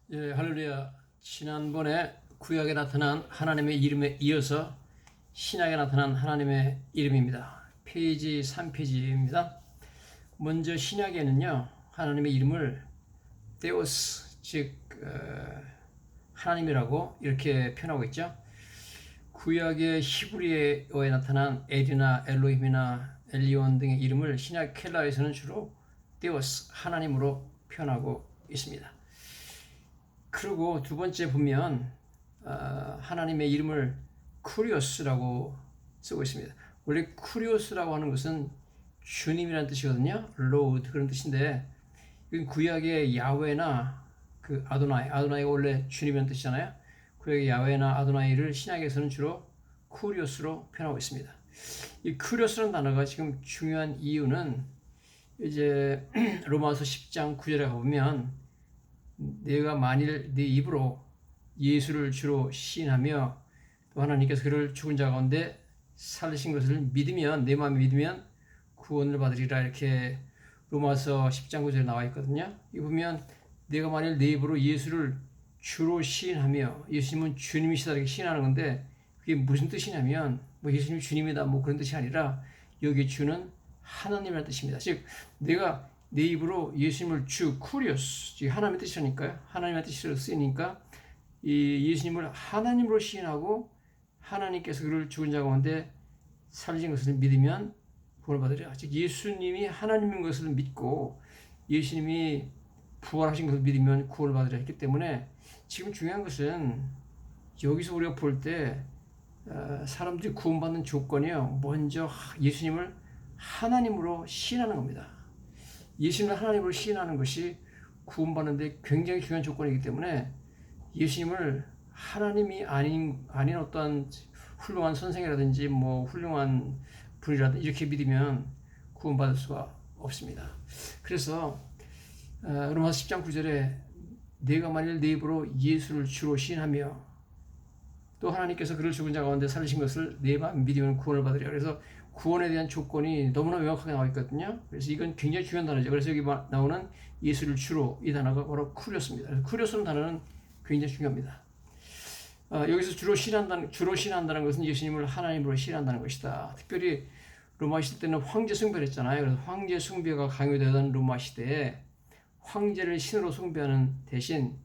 예, 할렐루야. 지난번에 구약에 나타난 하나님의 이름에 이어서 신약에 나타난 하나님의 이름입니다. 페이지 3페이지입니다. 먼저 신약에는요, 하나님의 이름을 데오스, 즉 하나님이라고 이렇게 표현하고 있죠. 구약의 히브리어에 나타난 엘이나 엘로힘이나 엘리온 등의 이름을 신약 켈라에서는 주로 데오스, 하나님으로 표현하고 있습니다. 그리고 두 번째 보면 하나님의 이름을 쿠리오스라고 쓰고 있습니다. 원래 쿠리오스라고 하는 것은 주님이라는 뜻이거든요. Lord 그런 뜻인데 구약의 야훼나 그 아도나이가 원래 주님이라는 뜻이잖아요. 구약의 야훼나 아도나이를 신약에서는 주로 쿠리오스로 표현하고 있습니다. 이 쿠리오스라는 단어가 지금 중요한 이유는 이제 로마서 10장 9절에 가보면 내가 만일 네 입으로 예수를 주로 시인하며 또 하나님께서 그를 죽은 자 가운데 살리신 것을 믿으면 내 마음에 믿으면 구원을 받으리라 이렇게 로마서 10장 9절에 나와 있거든요. 이 보면 내가 만일 내 입으로 예수를 주로 시인하며 예수님은 주님이시다 이렇게 시인하는 건데 그게 무슨 뜻이냐면 뭐 예수님이 주님이다 뭐 그런 뜻이 아니라 여기 주는 하나님이라는 뜻입니다. 즉 내가 내 입으로 예수님을 주 쿠리오스, 하나님의 뜻이니까요. 하나님의 뜻으로 쓰이니까 이 예수님을 하나님으로 시인하고 하나님께서 그를 죽은 자 가운데 살리신 것을 믿으면 구원을 받으리라. 즉 예수님이 하나님인 것을 믿고 예수님이 부활하신 것을 믿으면 구원을 받으리라 했기 때문에 지금 중요한 것은 여기서 우리가 볼 때 사람들이 구원받는 조건이요. 먼저 예수님을 하나님으로 시인하는 겁니다. 예수님을 하나님으로 시인하는 것이 구원받는 데 굉장히 중요한 조건이기 때문에 예수님을 하나님이 아닌 어떤 훌륭한 선생이라든지 뭐 훌륭한 분이라든지 이렇게 믿으면 구원받을 수가 없습니다. 그래서 로마서 10장 9절에 내가 만일 내 입으로 예수를 주로 시인하며 또 하나님께서 그를 죽은 자 가운데 살리신 것을 내 마음에 믿으면 구원을 받으리라. 그래서 구원에 대한 조건이 너무나 명확하게 나와 있거든요. 그래서 이건 굉장히 중요한 단어죠. 그래서 여기 나오는 예수를 주로 이 단어가 바로 쿠리오스입니다. 그래서 쿠리오스라는 단어는 굉장히 중요합니다. 여기서 주로 신한다는 것은 예수님을 하나님으로 신한다는 것이다. 특별히 로마 시대 때는 황제 숭배를 했잖아요. 그래서 황제 숭배가 강요되던 로마 시대에 황제를 신으로 숭배하는 대신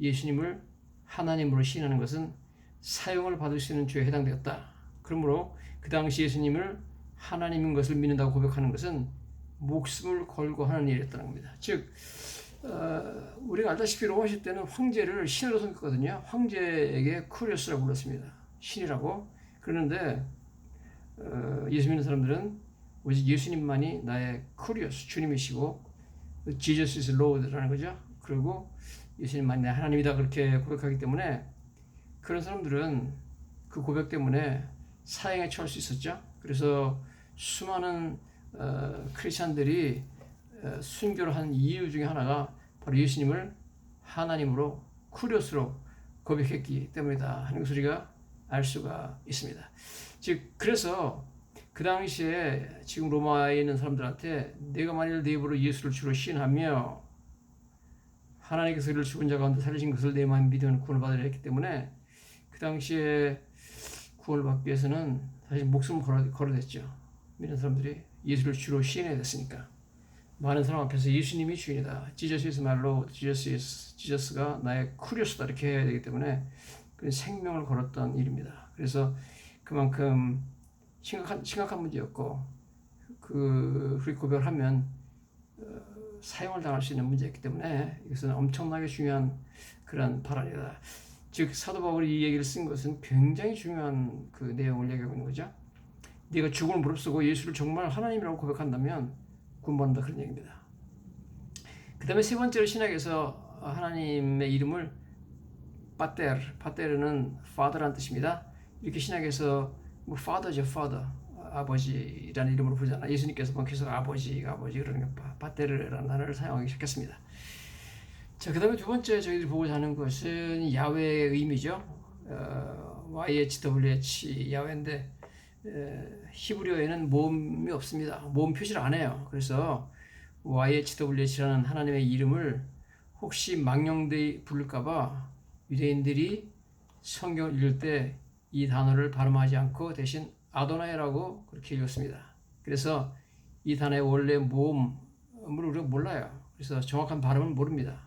예수님을 하나님으로 신하는 것은 사용을 받을 수 있는 죄에 해당되었다. 그러므로 그 당시 예수님을 하나님인 것을 믿는다고 고백하는 것은 목숨을 걸고 하는 일이었다는 겁니다. 즉 우리가 알다시피 로마 시대 때는 황제를 신으로 섬겼거든요. 황제에게 쿠리오스라고 불렀습니다. 신이라고. 그러는데 예수 믿는 사람들은 오직 예수님만이 나의 쿠리오스, 주님이시고 Jesus is Lord라는 거죠. 그리고 예수님만이 내 하나님이다 그렇게 고백하기 때문에 그런 사람들은 그 고백 때문에 사형에 처할 수 있었죠. 그래서 수많은 크리스찬들이 순교를 한 이유 중에 하나가 바로 예수님을 하나님으로 쿠리오스로 고백했기 때문이다 하는 것을 우리가 알 수가 있습니다. 즉 그래서 그 당시에 지금 로마에 있는 사람들한테 내가 만일 내 입으로 예수를 주로 시인하며 하나님께서 그를 죽은 자 가운데 살리신 것을 내 마음에 믿으면 구원을 받으려 했기 때문에 그 당시에 구원을 받기 위해서는 사실 목숨을 걸어댔죠. 믿는 사람들이 예수를 주로 시인해야 됐으니까. 많은 사람 앞에서 예수님이 주인이다. Jesus is my Lord. 지저스가 나의 쿠리오스다. 이렇게 해야 되기 때문에 그 생명을 걸었던 일입니다. 그래서 그만큼 심각한 문제였고 그렇게 고백을 하면 사형을 당할 수 있는 문제였기 때문에 이것은 엄청나게 중요한 그런 발언이다. 즉 사도 바울이 이 얘기를 쓴 것은 굉장히 중요한 그 내용을 얘기하고 있는 거죠. 네가 죽음을 무릅쓰고 예수를 정말 하나님이라고 고백한다면 구원받는다 그런 얘기입니다. 그 다음에 세 번째로 신약에서 하나님의 이름을 파테르는 father라는 뜻입니다. 이렇게 신약에서 뭐 father죠, father 아버지라는 이름으로 부르잖아요. 예수님께서 계속 아버지 그러니까 파테르라는 단어를 사용하기 시작했습니다. 자, 그 다음에 두 번째 저희들이 보고자 하는 것은 야훼의 의미죠. YHWH 야훼인데 히브리어에는 모음이 없습니다. 모음 표시를 안 해요. 그래서 YHWH라는 하나님의 이름을 혹시 망령되이 부를까봐 유대인들이 성경을 읽을 때 이 단어를 발음하지 않고 대신 아도나이라고 그렇게 읽었습니다. 그래서 이 단어의 원래 모음을 우리가 몰라요. 그래서 정확한 발음은 모릅니다.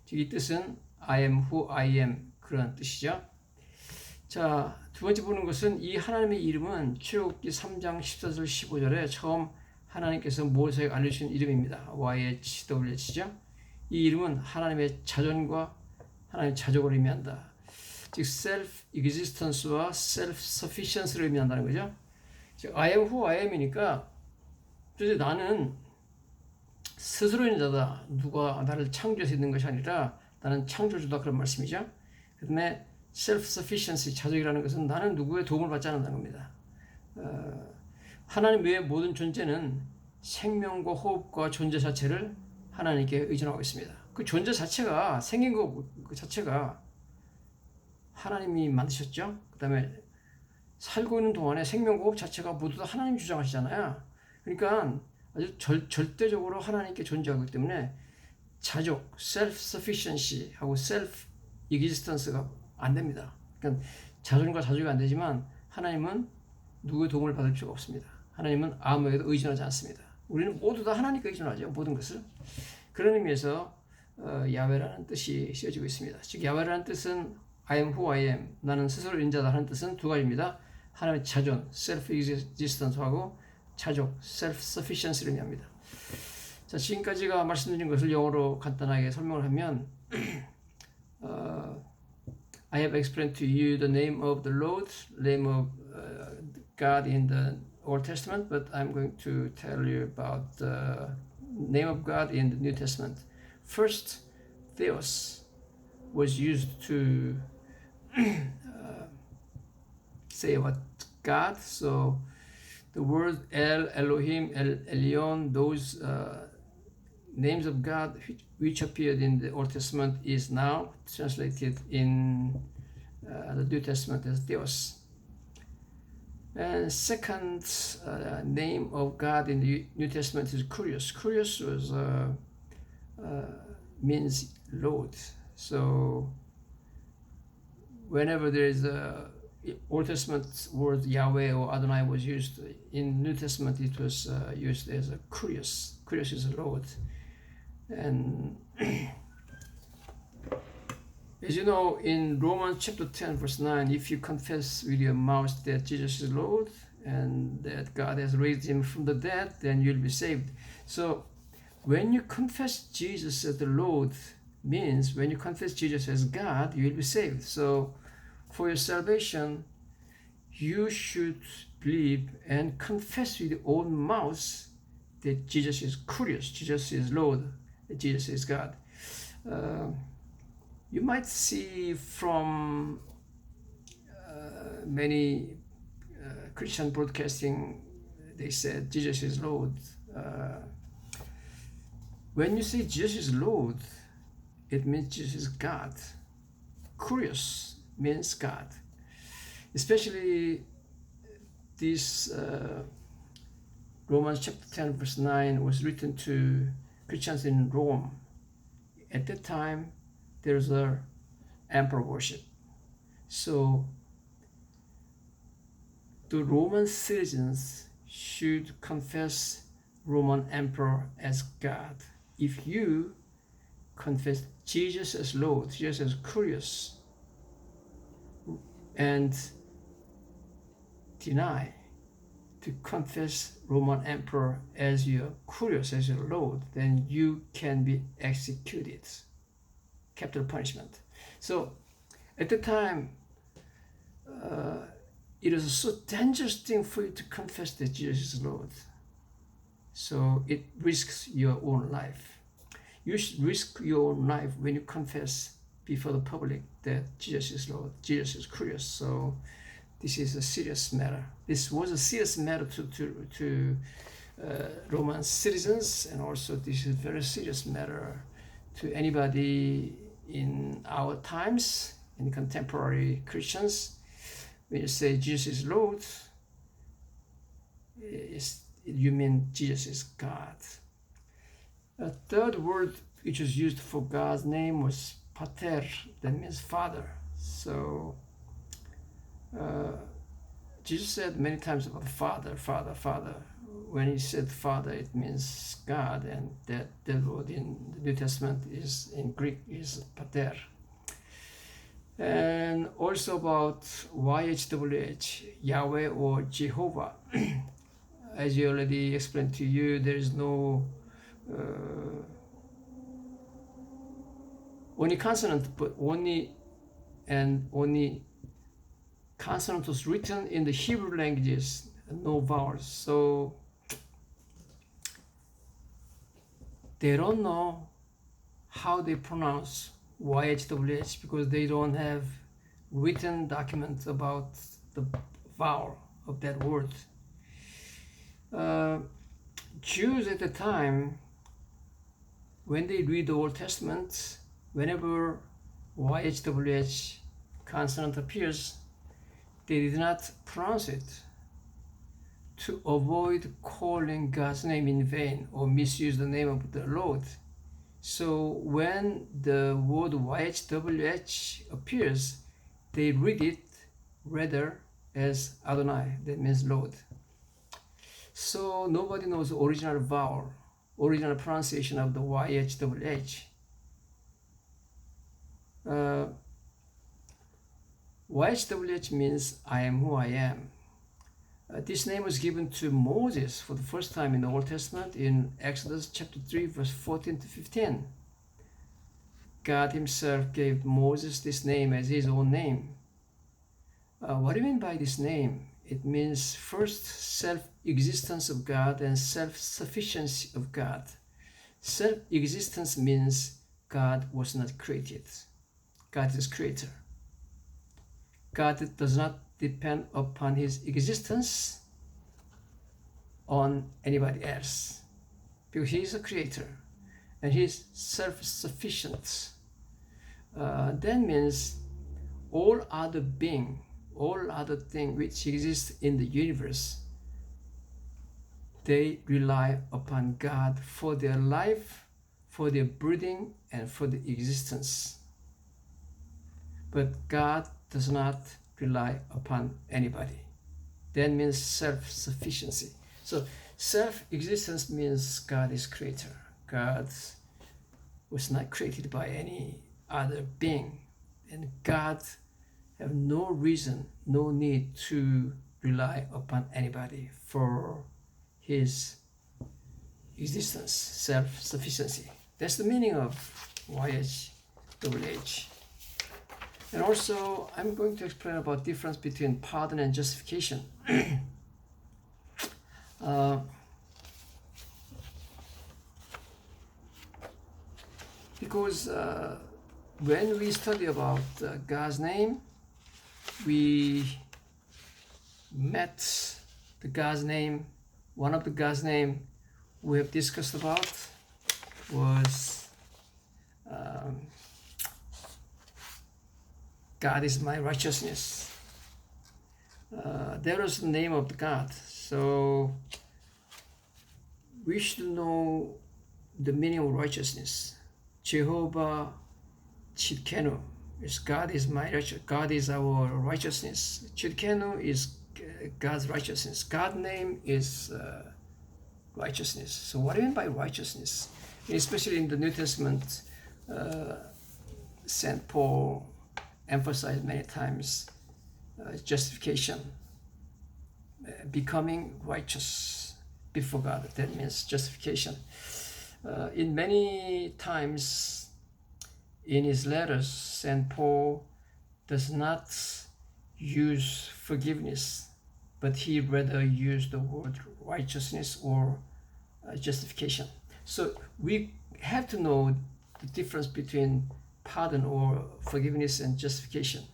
즉 이 뜻은 I am who I am 그런 뜻이죠. 자, 두 번째 보는 것은 이 하나님의 이름은 출애굽기 3장 14절 15절에 처음 하나님께서 모세에게 알려주신 이름입니다. YHWH죠. 이 이름은 하나님의 자존과 하나님의 자족을 의미한다. 즉 self-existence와 self-sufficiency를 의미한다는 거죠. 즉 I am who I am이니까 나는 스스로 있는 자다. 누가 나를 창조해서 있는 것이 아니라 나는 창조주다 그런 말씀이죠. 그 다음에 self-sufficiency, 자족이라는 것은 나는 누구의 도움을 받지 않는다는 겁니다. 하나님 외의 모든 존재는 생명과 호흡과 존재 자체를 하나님께 의존하고 있습니다. 그 존재 자체가 생긴 것 그 자체가 하나님이 만드셨죠. 그 다음에 살고 있는 동안에 생명과 호흡 자체가 모두 다 하나님 주장하시잖아요. 그러니까 아주 절대적으로 하나님께 존재하기 때문에 자족, self-sufficiency 하고 self-existence가 안 됩니다. 그러니까 자존과 자족이 안 되지만 하나님은 누구의 도움을 받을 필요가 없습니다. 하나님은 아무에게도 의존하지 않습니다. 우리는 모두 다 하나님께 의존하죠. 모든 것을. 그런 의미에서 야훼라는 뜻이 쓰여지고 있습니다. 즉 야훼라는 뜻은 I am who I am, 나는 스스로 인자다 하는 뜻은 두 가지입니다. 하나님의 자존, self-existence하고 자족, self-sufficiency를 의미합니다. 자, 지금까지가 말씀드린 것을 영어로 간단하게 설명을 하면 I have explained to you the name of the Lord, name of God in the Old Testament, but I'm going to tell you about the name of God in the New Testament. First, Theos was used to say about God. So the word El, Elohim, El Elyon, those names of God which appeared in the Old Testament is now translated in the New Testament as Theos. And second name of God in the New Testament is Kurios. Kurios was means Lord. So whenever there is a Old Testament word Yahweh or Adonai was used, in New Testament it was used as a Kurios. Kurios is a Lord. And as you know, in Romans chapter 10 verse 9, if you confess with your mouth that Jesus is Lord and that God has raised him from the dead, then you'll be saved. So when you confess Jesus as the Lord, means when you confess Jesus as God, you will be saved. So for your salvation, you should believe and confess with your own mouth that Jesus is Kurios, Jesus is Lord, that Jesus is God. You might see from many Christian broadcasting, they said Jesus is Lord. When you say Jesus is Lord, it means Jesus is God. Kurios means God. Especially this Romans chapter 10 verse 9 was written to Christians in Rome. At that time, there was an emperor worship. So the Roman citizens should confess Roman emperor as God. If you confess Jesus as Lord, Jesus as Kurios, and deny to confess Roman emperor as your Kurios, as your Lord, then you can be executed, capital punishment. So at the time, it is a so dangerous thing for you to confess that Jesus is Lord. So it risks your own life. You should risk your own life when you confess before the public that Jesus is Lord, Jesus is Kurios. So this is a serious matter. This was a serious matter to Roman citizens, and also this is a very serious matter to anybody in our times, in contemporary Christians. When you say Jesus is Lord, you mean Jesus is God. A third word which was used for God's name was pater, that means father. So Jesus said many times about Father, Father, Father. When he said Father, it means God, and that word in the New Testament is in Greek is pater. And also about YHWH, Yahweh or Jehovah. As you already explained to you, there is no only consonant, but only consonant was written in the Hebrew languages, no vowels. So they don't know how they pronounce YHWH because they don't have written documents about the vowel of that word. Jews at the time, when they read the Old Testament, whenever YHWH consonant appears, they did not pronounce it to avoid calling God's name in vain or misuse the name of the Lord. So when the word YHWH appears, they read it rather as Adonai, that means Lord. So nobody knows the original vowel, original pronunciation of the YHWH. YHWH means I am who I am. This name was given to Moses for the first time in the Old Testament in Exodus chapter 3 verse 14 to 15. God himself gave Moses this name as his own name. What do you mean by this name? It means first self-existence of God and self-sufficiency of God. Self-existence means God was not created. God is creator. God does not depend upon his existence on anybody else because he is a creator and he is self-sufficient. That means all other being, all other things which exist in the universe, they rely upon God for their life, for their breathing, and for the existence. But God does not rely upon anybody. That means self-sufficiency. So self-existence means God is creator. God was not created by any other being. And God have no reason, no need to rely upon anybody for his existence, self-sufficiency. That's the meaning of YHWH. And also, I'm going to explain about difference between pardon and justification. Because when we study about God's name, we met the God's name. One of the God's name we have discussed about was God is my righteousness. That was the name of the God. So we should know the meaning of righteousness. Jehovah Tzidkenu is God is my righteousness. God is our righteousness. Tzidkenu is God's righteousness. God's name is righteousness. So what do you mean by righteousness? Especially in the New Testament, St. Paul emphasized many times justification, becoming righteous before God. That means justification. In many times in his letters, St. Paul does not use forgiveness, but he rather used the word righteousness or justification. So we have to know the difference between pardon or forgiveness and justification.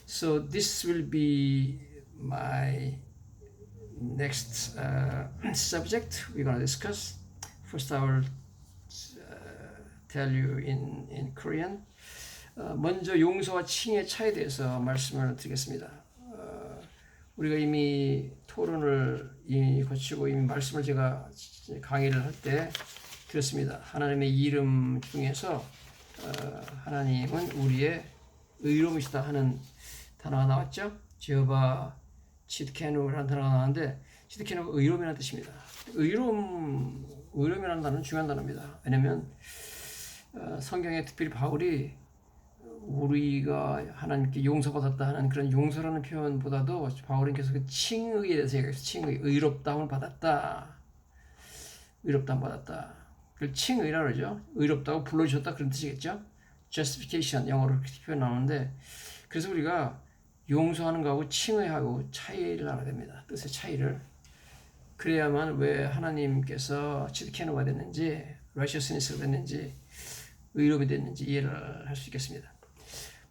So this will be my next subject we're going to discuss. First I will tell you in Korean. 먼저 용서와 칭의 차이에 대해서 말씀을 드리겠습니다. 우리가 이미 토론을 이미 거치고 이미 말씀을 제가 강의를 할 때 그렇습니다. 하나님의 이름 중에서 하나님은 우리의 의로우시다 하는 단어가 나왔죠. 제호바 치드케누라는 단어가 나왔는데 치드케누가 의로움이라는 뜻입니다. 의로움이라는 단어는 중요한 단어입니다. 왜냐하면 성경에 특별히 바울이 우리가 하나님께 용서받았다 하는 그런 용서라는 표현보다도 바울은 계속 칭의에 대해서 얘기해서 칭의, 의롭다함을 받았다. 의롭다함 받았다. 그걸 칭의라고 그러죠. 의롭다고 불러주셨다 그런 뜻이겠죠. justification 영어로 그렇게 표현 나오는데 그래서 우리가 용서하는 거하고 칭의하고 차이를 알아야 됩니다. 뜻의 차이를. 그래야만 왜 하나님께서 치드케노가 됐는지 righteousness가 됐는지 의로움이 됐는지 이해를 할 수 있겠습니다.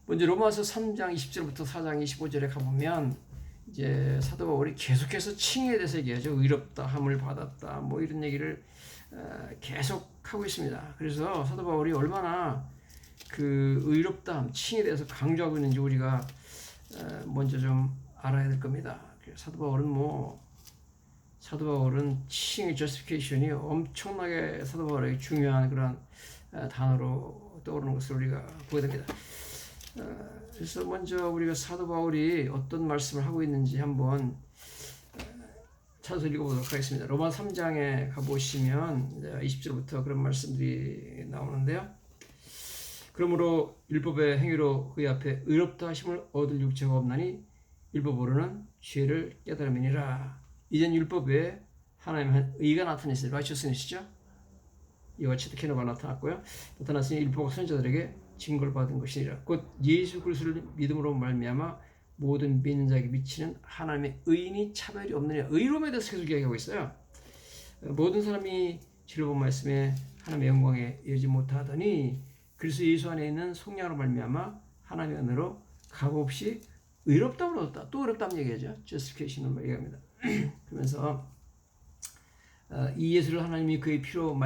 먼저 로마서 3장 20절부터 4장 25절에 가보면 이제 사도 바울이 계속해서 칭의에 대해서 얘기하죠. 의롭다함을 받았다. 뭐 이런 얘기를 계속 하고 있습니다. 그래서 사도 바울이 얼마나 그 의롭다함, 칭의에 대해서 강조하고 있는지 우리가 먼저 좀 알아야 될 겁니다. 사도 바울은 칭의 justification이 엄청나게 사도 바울에게 중요한 그런 단어로 떠오르는 것을 우리가 보게 됩니다. 그래서 먼저 우리가 사도 바울이 어떤 말씀을 하고 있는지 한번 찾아서 읽어보도록 하겠습니다. 로마 3장에 가보시면 20절부터 그런 말씀들이 나오는데요. 그러므로 율법의 행위로 그의 앞에 의롭다 하심을 얻을 육체가 없나니 율법으로는 죄를 깨달음이니라. 이젠 율법에 하나님의 의가 나타났어요. righteousness이죠. 이와 치드케노가 나타났고요. 나타났으니 율법과 선지자들에게 증거를 받은 것이니라. 곧 예수 그리스도를 믿음으로 말미암아 모든 믿는 자에게 미치는 하나님의 의인이 차별이 없느냐. 의로움에 대해서 계속 이야기하고 있어요. 모든 사람이 지혜로운 말씀에 하나님의 영광에 이르지 못하더니 그리스도 예수 안에 있는 속량으로 말미암아 하나님의 은혜로 값없이 의롭다고 얻었다. 또 의롭다는 얘기하죠. justification을 얘기합니다. 그러면서 이 예수를 하나님이 그의 피로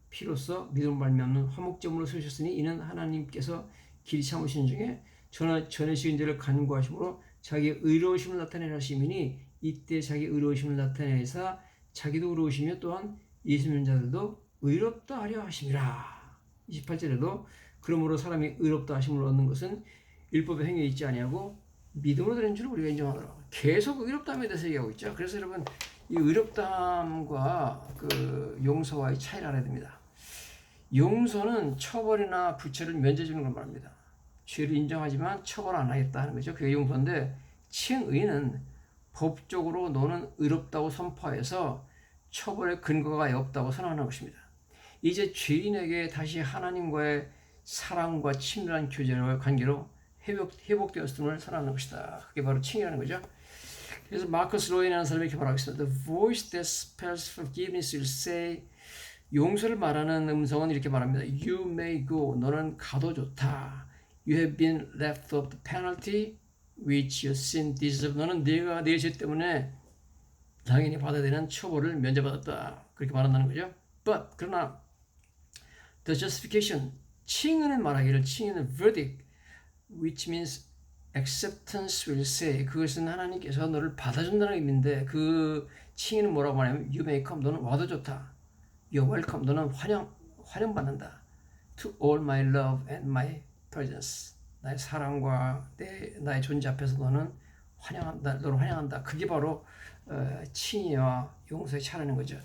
피로써 믿음으로 말미암는 화목제물로 세우셨으니 이는 하나님께서 길이 참으신 중에 전해지은 죄를 간구하심으로 자기의 의로우심을 나타내려 하심이니 이때 자기의 의로우심을 나타내사 자기도 의로우시며 또한 예수 믿는 자들도 의롭다 하려 하심이라. 28절에도 그러므로 사람이 의롭다 하심을 얻는 것은 율법의 행위에 있지 아니하고 믿음으로 되는 줄 우리가 인정하더라. 계속 의롭다함에 대해서 얘기하고 있죠. 그래서 여러분 이 의롭다함과 그 용서와의 차이를 알아야 됩니다. 용서는 처벌이나 부채를 면제해주는 걸 말합니다. 죄를 인정하지만 처벌 안 하겠다 하는 거죠. 그게 용서인데 칭의는 법적으로 너는 의롭다고 선포해서 처벌의 근거가 없다고 선언하는 것입니다. 이제 죄인에게 다시 하나님과의 사랑과 친밀한 교제와 관계로 회복되었음을 선언하는 것이다. 그게 바로 칭의라는 거죠. 그래서 마커스 로이라는 사람이 이렇게 말하고 있습니다. The voice that spells forgiveness will say 용서를 말하는 음성은 이렇게 말합니다. You may go. 너는 가도 좋다. You have been left of the penalty which your sin deserves. 너는 네가 내 죄 때문에 당연히 받아야 되는 처벌을 면제받았다. 그렇게 말한다는 거죠. But 그러나 the justification 칭의는 말하기를 칭의는 verdict which means acceptance will say 그것은 하나님께서 너를 받아준다는 의미인데 그 칭의는 뭐라고 말하냐면 you may come 너는 와도 좋다. You're welcome 너는 환영받는다. To all my love and my presence 나의 사랑과 나의 존재 앞에서 너는 환영한다. 너를 환영한다. 그게 바로 칭의와 용서의 차이라는 거죠.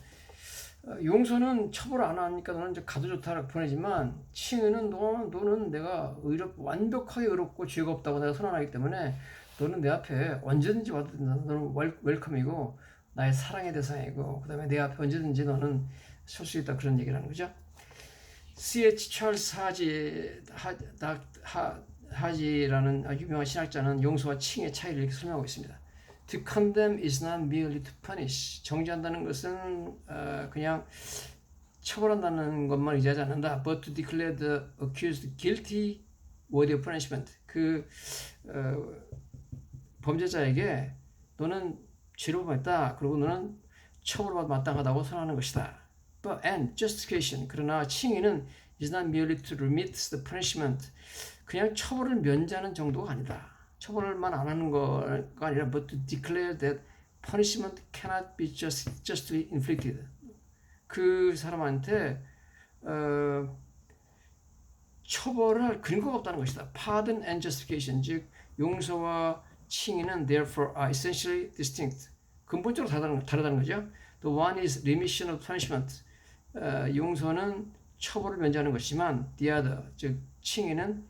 용서는 처벌 안 하니까 너는 이제 가도 좋다라고 보내지만 칭의는 너는 내가 완벽하게 의롭고 죄가 없다고 내가 선언하기 때문에 너는 내 앞에 언제든지 와도 된다. 너는 웰컴이고 나의 사랑의 대상이고 그 다음에 내 앞에 언제든지 너는 설 수 있다 그런 얘기를 하는 거죠. C.H. 찰스 하지라는 유명한 신학자는 용서와 칭의 차이를 이렇게 설명하고 있습니다. To condemn is not merely to punish. 정죄한다는 것은 그냥 처벌한다는 것만 의지하지 않는다. But to declare the accused guilty worthy of punishment. 그 범죄자에게 너는 죄를 범했다. 그리고 너는 처벌받아 마땅하다고 선언하는 것이다. But and justification. 그러나 칭의는 is not merely to remit the punishment. 그냥 처벌을 면제하는 정도가 아니다. 처벌만 안 하는 거가 아니라 but to declare that punishment cannot be justly inflicted. 그 사람한테 처벌할 근거가 없다는 것이다. Pardon and justification, 즉 용서와 칭의는 therefore are essentially distinct. 근본적으로 다르다는 거죠. The one is remission of punishment. 용서는 처벌을 면제하는 것이지만 the other, 즉 칭의는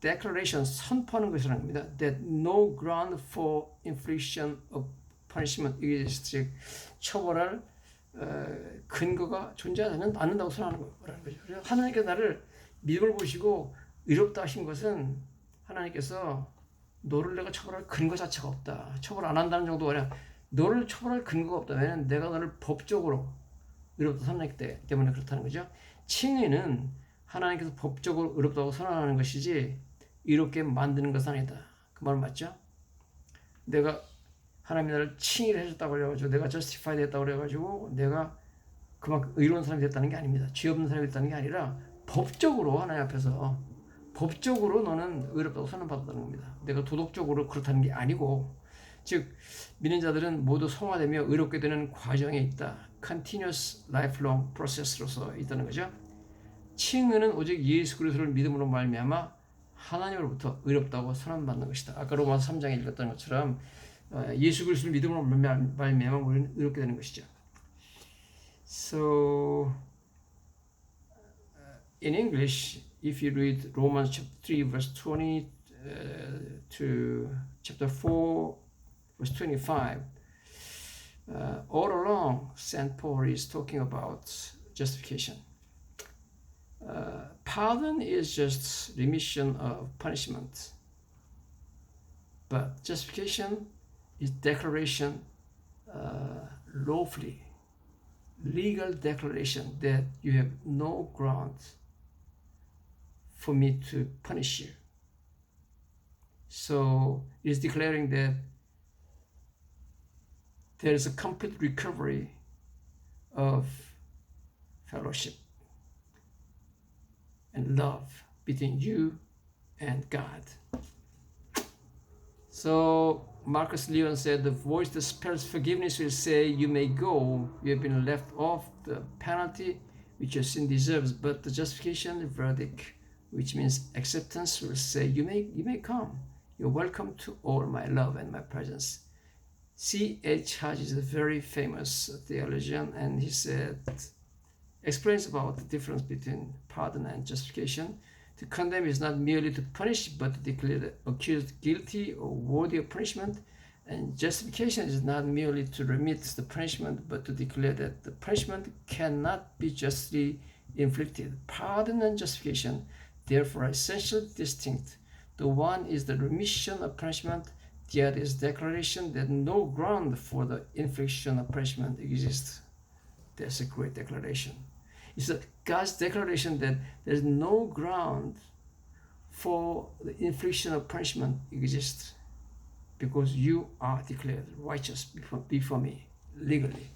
declaration, 선포하는 것이라는 겁니다. That no ground for infliction of punishment exists. 즉 처벌할 근거가 존재하지 않는다고 선언하는 거라는 거죠. 그래서 하나님께서 나를 믿음을 보시고 의롭다 하신 것은 하나님께서 너를 내가 처벌할 근거 자체가 없다. 처벌 안 한다는 정도가 아니라 너를 처벌할 근거가 없다. 왜냐하면 내가 너를 법적으로 의롭다 선언했기 때문에 그렇다는 거죠. 칭의는 하나님께서 법적으로 의롭다고 선언하는 것이지 이롭게 만드는 것은 아니다. 그 말 맞죠? 내가 하나님이 나를 칭의를 해줬다고 그래가지고 내가 justify 됐다고 그래가지고 내가 그만큼 의로운 사람이 됐다는 게 아닙니다. 죄 없는 사람이 됐다는 게 아니라 법적으로 하나님 앞에서 법적으로 너는 의롭다고 선언받았다는 겁니다. 내가 도덕적으로 그렇다는 게 아니고, 즉 믿는 자들은 모두 성화되며 의롭게 되는 과정에 있다. Continuous lifelong process로서 있다는 거죠. 칭의는 오직 예수 그리스도를 믿음으로 말미암아 하나님으로부터 의롭다고 선언받는 것이다. 아까 로마서 3장에 읽었던 것처럼 예수 그리스도를 믿음으로 말미암아 우리는 의롭게 되는 것이죠. So in English, if you read Romans chapter 3 verse 20 to chapter 4 verse 25, all along St. Paul is talking about justification. Pardon is just remission of punishment, but justification is declaration, lawfully, legal declaration that you have no ground for me to punish you. So it is declaring that there is a complete recovery of fellowship and love between you and God. So Marcus Leon said, the voice that spells forgiveness will say, you may go, you have been left off the penalty which your sin deserves, but the justification verdict, which means acceptance, will say, you may come, you're welcome to all my love and my presence. C.H. Hodge is a very famous theologian, and he said, explains about the difference between pardon and justification. To condemn is not merely to punish, but to declare the accused guilty or worthy of punishment. And justification is not merely to remit the punishment, but to declare that the punishment cannot be justly inflicted. Pardon and justification, therefore, are essentially distinct. The one is the remission of punishment, the other is declaration that no ground for the infliction of punishment exists. That's a great declaration. It's God's declaration that there's no ground for the infliction of punishment exists because you are declared righteous before me, legally.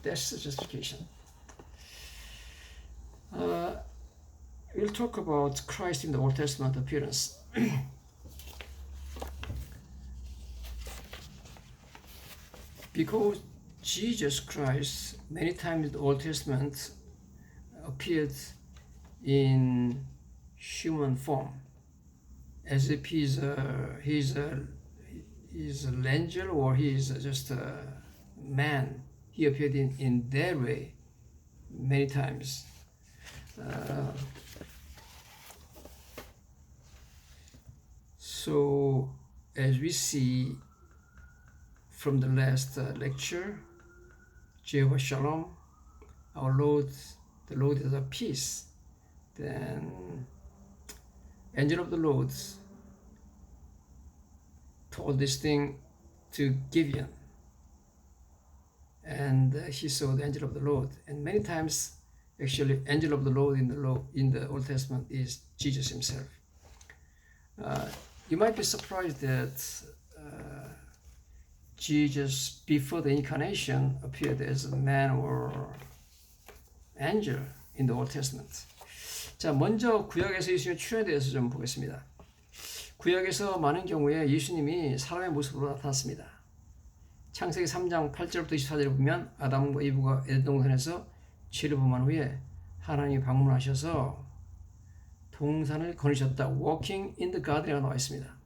That's the justification. We'll talk about Christ in the Old Testament appearance. Because Jesus Christ, many times in the Old Testament, appeared in human form, as if he's an angel or he's just a man. He appeared in their way many times. So as we see from the last lecture, Jehovah Shalom, our Lord, the Lord is of peace. Then angel of the Lord told this thing to Gideon, and he saw the angel of the Lord. And many times, actually, angel of the Lord in the Old Testament is Jesus himself. You might be surprised that Jesus, before the incarnation, appeared as a man or angel in the Old Testament. 자, 먼저 구약에서 예수님의 출현에 대해서 좀 보겠습니다. 구약에서 많은 경우에 예수님이 사람의 모습으로 나타났습니다. 창세기 3장 8절부터 24절에 보면 아담과 이브가 에덴 동산에서 죄를 범한 후에 하나님이 방문하셔서 동산을 거니셨다. Walking in the garden이라고 나와 있습니다.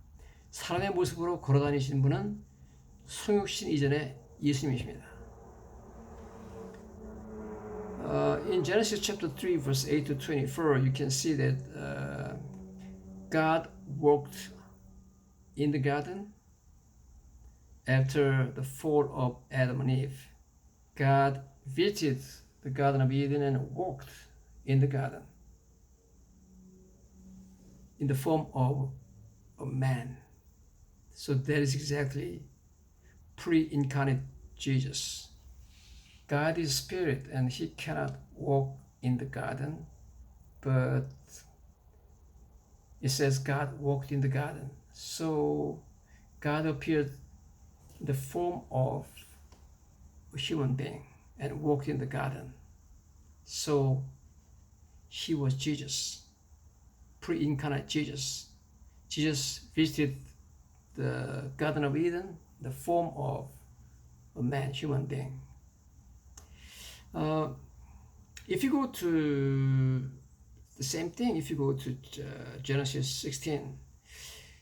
사람의 모습으로 걸어다니신 분은 성육신 이전의 예수님이십니다. In Genesis chapter 3 verse 8 to 24 you can see that God walked in the garden after the fall of Adam and Eve. God visited the Garden of Eden and walked in the garden in the form of a man. So that is exactly pre-incarnate Jesus. God is spirit and he cannot walk in the garden, but it says God walked in the garden. So God appeared in the form of a human being and walked in the garden. So he was Jesus, pre-incarnate Jesus. Jesus visited the Garden of Eden in the form of a man, human being. If you go to the same thing, if you go to Genesis 16,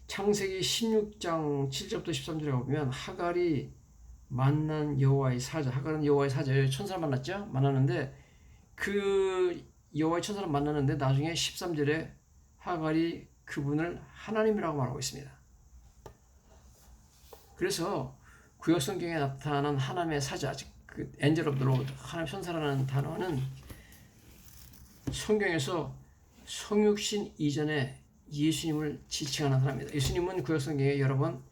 창세기 16장 7절부터 13절에 보면 하갈이 만난 여호와의 사자, 하갈은 여호와의 사자예요. 천사를 만났죠? 만났는데 그 여호와의 천사를 만났는데 나중에 13절에 하갈이 그분을 하나님이라고 말하고 있습니다. 그래서 구약 성경에 나타난 하나님의 사자, 그 angel of the Lord, 하나님 천사라는 단어는 성경에서 성육신 이전에 예수님을 지칭하는 단어입니다. 예수님은 구약 성경에 여러 번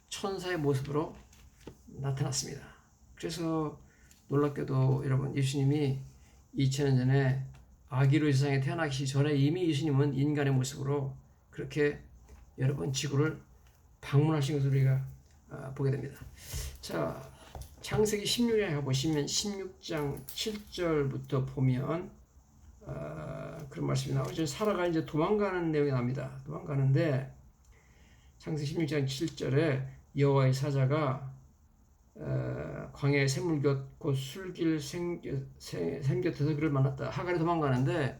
천사의 모습으로 나타났습니다. 그래서 놀랍게도 여러분 예수님이 2000년 전에 아기로 세상에 태어나기 전에 이미 예수님은 인간의 모습으로 그렇게 여러 번 지구를 방문하신 것을 우리가 보게 됩니다. 자, 창세기 16장에 가보시면 16장 7절부터 보면 그런 말씀이 나오죠. 사라가 이제 도망가는 내용이 납니다. 도망가는데 창세기 16장 7절에 여호와의 사자가 광야의 샘물곁 곧 술길 샘곁에서 그를 만났다. 하갈이 도망가는데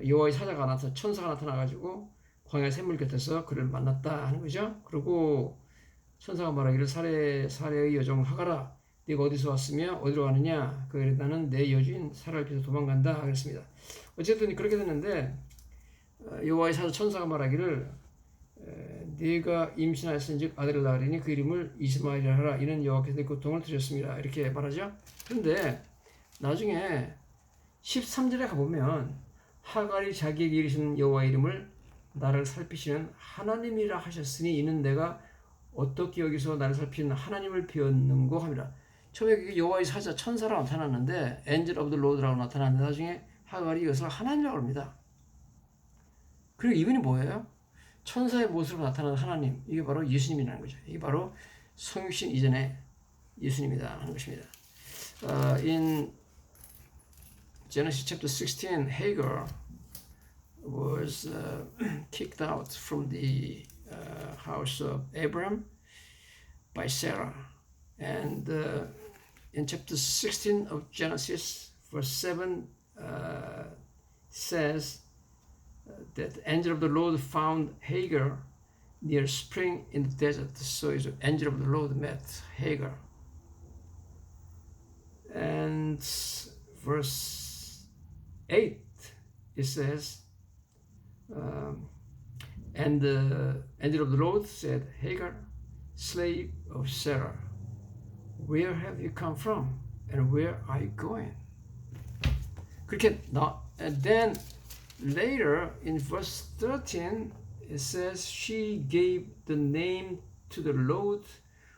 여호와의 사자가 나타나 천사가 나타나가지고 광야 샘물곁에서 그를 만났다 하는 거죠. 그리고 천사가 말하기를 사례의 여종 하갈아, 네가 어디서 왔으며 어디로 가느냐? 그래 나는 내 여주인 사라를 피해서 도망간다 그랬습니다. 어쨌든 그렇게 됐는데 여호와의 사자 천사가 말하기를 네가 임신하였은즉 아들을 낳으리니 그 이름을 이스마엘이라 하라. 이는 여호와께서 네 고통을 들으셨습니다. 이렇게 말하죠. 그런데 나중에 13절에 가보면 하갈이 자기에게 이르신 여호와의 이름을 나를 살피시는 하나님이라 하셨으니 이는 내가 어떻게 여기서 나를 살피는 하나님을 배웠는고 합니다. 처음에 여호와의 사자 천사라고 나타났는데 angel of the Lord라고 나타났는데 나중에 하갈이 이것을 하나님이라고 합니다. 그리고 이분이 뭐예요? 천사의 모습으로 나타나는 하나님, 이게 바로 예수님이라는 거죠. 이게 바로 성육신 이전의 예수님이다 하는 것입니다. In Genesis chapter 16, Hagar was kicked out from the house of Abraham by Sarah. And in chapter 16 of Genesis, verse 7 says that the angel of the Lord found Hagar near a spring in the desert. So the angel of the Lord met Hagar. And verse 8, it says, and the angel of the Lord said, Hagar, slave of Sarah, where have you come from and where are you going? 그렇게 and then later in verse 13 it says she gave the name to the Lord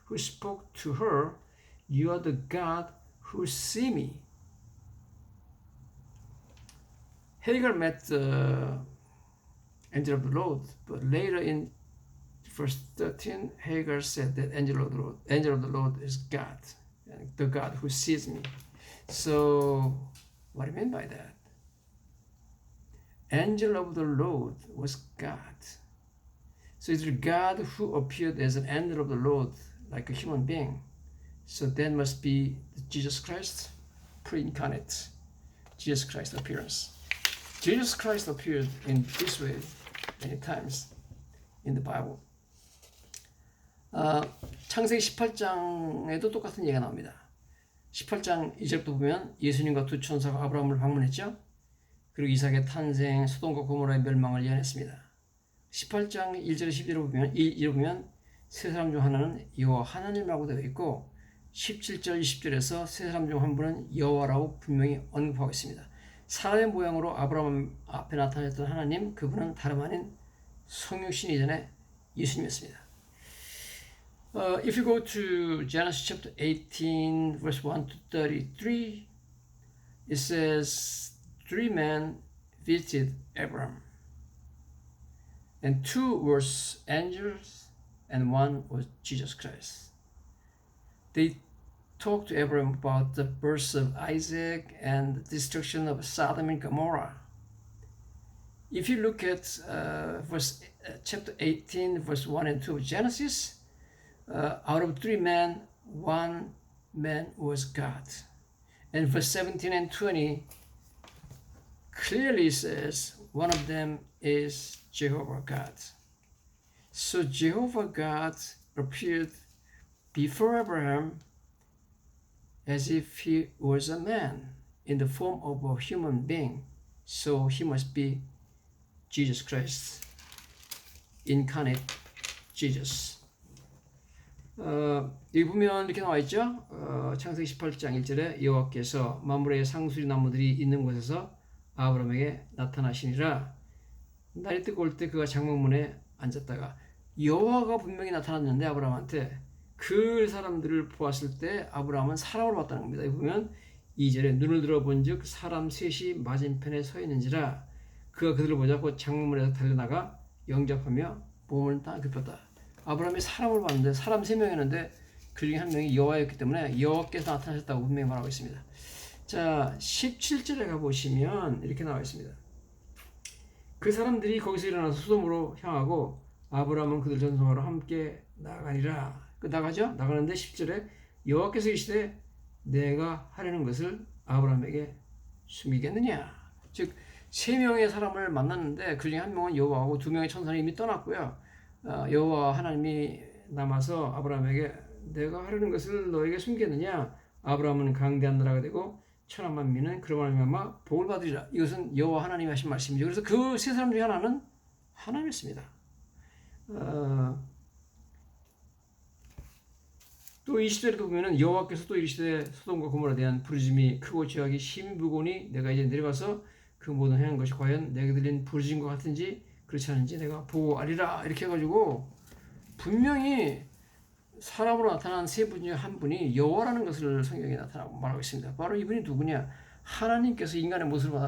who spoke to her, you are the God who see me. Hagar met the angel of the Lord, but later in verse 13 Hagar said that angel of the Lord is God, the God who sees me. So what do you mean by that? Angel of the Lord was God. So it's God who appeared as an angel of the Lord like a human being. So that must be Jesus Christ pre-incarnate. Jesus Christ's appearance. Jesus Christ appeared in this way many times in the Bible. 창세기 18장에도 똑같은 얘기가 나옵니다. 18장 2절부터 보면 예수님과 두 천사가 아브라함을 방문했죠. 그리고 이삭의 탄생, 소돔과 고모라의 멸망을 예언했습니다. 18장 1절 12절을 보면 세 사람 중 하나는 여호와 하나님이라고 되어 있고 17절 20절에서 세 사람 중 한 분은 여호와라고 분명히 언급하고 있습니다. 사람의 모양으로 아브라함 앞에 나타났던 하나님, 그분은 다름 아닌 성육신 이전에 예수님이었습니다. If you go to Genesis chapter 18 verse 1 to 33, it says 3 men visited Abraham, and 2 were angels, and 1 was Jesus Christ. They talked to Abraham about the birth of Isaac and the destruction of Sodom and Gomorrah. If you look at chapter 18, verse 1 and 2 of Genesis, out of 3 men, 1 man was God. And verse 17 and 20 clearly says one of them is Jehovah God. So Jehovah God appeared before Abraham as if he was a man in the form of a human being. So he must be Jesus Christ, incarnate Jesus. 여기 보면 이렇게 나와 있죠. 창세기 18장 1절에 여호와께서 만물의 상수리 나무들이 있는 곳에서 아브라함에게 나타나시니라. 날이 뜨거울 때 그가 장막문에 앉았다가 여호와가 분명히 나타났는데 아브라함한테 그 사람들을 보았을 때 아브라함은 사람으로 봤다는 겁니다. 여기 보면 2절에 눈을 들어본즉 사람 셋이 맞은편에 서 있는지라 그가 그들을 보자 곧 장막문에서 달려나가 영접하며 몸을 다 굽혔다. 아브라함이 사람을 봤는데 사람 3명이었는데 그 중에 한 명이 여호와였기 때문에 여호와께서 나타나셨다고 분명히 말하고 있습니다. 자, 17절에 가보시면 이렇게 나와 있습니다. 그 사람들이 거기서 일어나서 소돔으로 향하고 아브라함은 그들 전송하러 함께 나가니라. 나가죠? 나가는데 10절에 여호와께서 이르시되 내가 하려는 것을 아브라함에게 숨기겠느냐. 즉 3명의 사람을 만났는데 그 중에 한 명은 여호와하고 2명의 천사는 이미 떠났고요. 여호와 하나님이 남아서 아브라함에게 내가 하려는 것을 너에게 숨기겠느냐. 아브라함은 강대한 나라가 되고 천하만 민은 그로 말미암아 복을 받으리라. 이것은 여호와 하나님이 하신 말씀이죠. 그래서 그 세 사람 중에 하나는 하나님이었습니다. 또 20절에도 보면은 여호와께서 또 이르시되 소돔과 고모라에 대한 부르짐이 크고 죄악이 심히 무거우니 내가 이제 내려가서 그 모든 행한 것이 과연 내게 들린 부르짐과 같은지 그렇지 않은지 내가 보고 알리라. 이렇게 해가지고 분명히 사람으로 나타난 세 분 중에 한 분이 여호와라는 것을 성경에 나타나고 말하고 있습니다. 바로 이분이 누구냐? 하나님께서 인간의 모습을